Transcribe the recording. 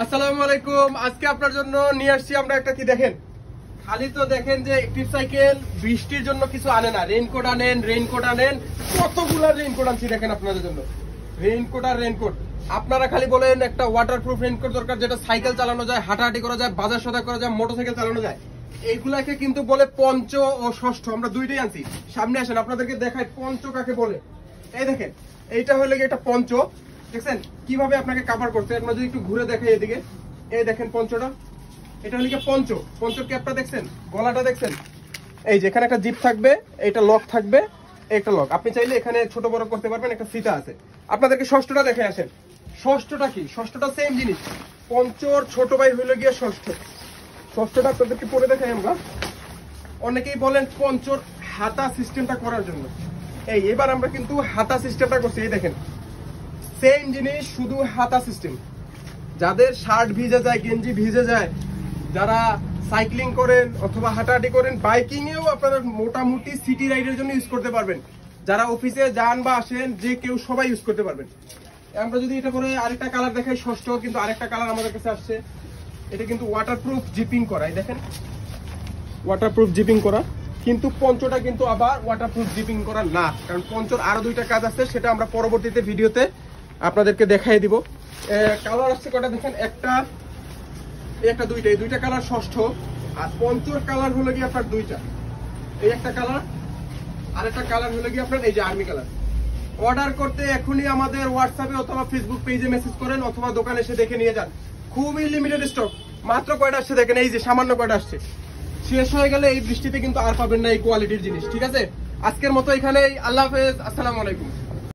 আসসালামু আলাইকুম। আজকে আপনার জন্য নিয়ে আসছি আমরা একটা কি দেখেন, খালি তো দেখেন যে অ্যাক্টিভ সাইকেল বৃষ্টির জন্য কিছু আনে না, রেইনকোট আনেন, কতগুলা রেইনকোট আনছি দেখেন আপনাদের জন্য। রেইনকোট আর রেইনকোট, আপনারা খালি বলেন একটা ওয়াটারপ্রুফ রেইনকোট দরকার, যেটা সাইকেল চালানো যায়, হাঁটাহাঁটি করা যায়, বাজার সদাই করা যায়, মোটরসাইকেল চালানো যায়। এইগুলাকে কিন্তু বলে পঞ্চ ও ষষ্ঠ, আমরা দুইটাই আনছি। সামনে আসেন আপনাদেরকে দেখাই পঞ্চ কাকে বলে। এই দেখেন, এইটা হলো গিয়ে একটা পঞ্চ, দেখছেন কিভাবে আপনাকে কভার করছে। আপনারা যদি একটু ঘুরে দেখেন এদিকে, এই দেখেন পঞ্চটা, এটা হলো গিয়ে পঞ্চ। পঞ্চর ক্যাপটা দেখছেন, গলাটা দেখছেন, এই যে এখানে একটা জিপ থাকবে, এটা লক থাকবে, একটা লক। আপনি চাইলে এখানে ছোট বড় করতে পারবেন, একটা ফিতা আছে। আপনাদেরকে ষষ্ঠটা দেখে আসেন। ষষ্ঠটা কি? ষষ্ঠটা সেম জিনিস, পঞ্চর ছোট ভাই হইলো গিয়ে ষষ্ঠ। ষষ্ঠটা আপনাদেরকে পরে দেখাই আমরা। অনেকেই বলেন পঞ্চর হাতা সিস্টেমটা করার জন্য, এবার আমরা কিন্তু হাতা সিস্টেমটা করছি। এই দেখেন সেম জিনিস, শুধু হাতা সিস্টেম। যাদের শার্ট ভিজে যায়, গেঞ্জি ভিজে যায়, যারা সাইক্লিং করেন অথবা হাঁটাহাঁটি করেন, বাইকিং এও আপনারা মোটামুটি সিটি রাইডের জন্য ইউজ করতে পারবেন। যারা অফিসে যান বা আসেন, যে কেউ সবাই ইউজ করতে পারবেন। আমরা যদি এটা করে আরেকটা কালার দেখাই, ষষ্ঠ কিন্তু আরেকটা কালার আমাদের কাছে আসছে। এটা কিন্তু ওয়াটারপ্রুফ জিপিং করা, দেখেন ওয়াটারপ্রুফ জিপিং করা। কিন্তু পঞ্চটা কিন্তু আবার ওয়াটারপ্রুফ জিপিং করা না, কারণ পঞ্চর আরো দুইটা কাজ আছে, সেটা আমরা পরবর্তীতে ভিডিওতে আপনাদেরকে দেখাই দিব। কালার আসছে কটা দেখেন, একটা দুইটা, এই দুইটা কালার ষষ্ঠ। আর পঞ্চর কালার হলো গিয়ে আপনার দুইটা, এই একটা কালার আর একটা কালার হলো গিয়ে আপনার এই যে আর্মি কালার। অর্ডার করতে এখনই আমাদের হোয়াটসঅ্যাপে অথবা ফেসবুক পেজে মেসেজ করেন, অথবা দোকানে এসে দেখে নিয়ে যান। খুবই লিমিটেড স্টক, মাত্র কয়টা আসছে দেখেন, এই যে সামান্য কয়টা আসছে। শেষ হয়ে গেলে এই বৃষ্টিতে কিন্তু আর পাবেন না এই কোয়ালিটির জিনিস। ঠিক আছে, আজকের মতো এখানেই, আল্লাহ হাফেজ, আসসালামু আলাইকুম।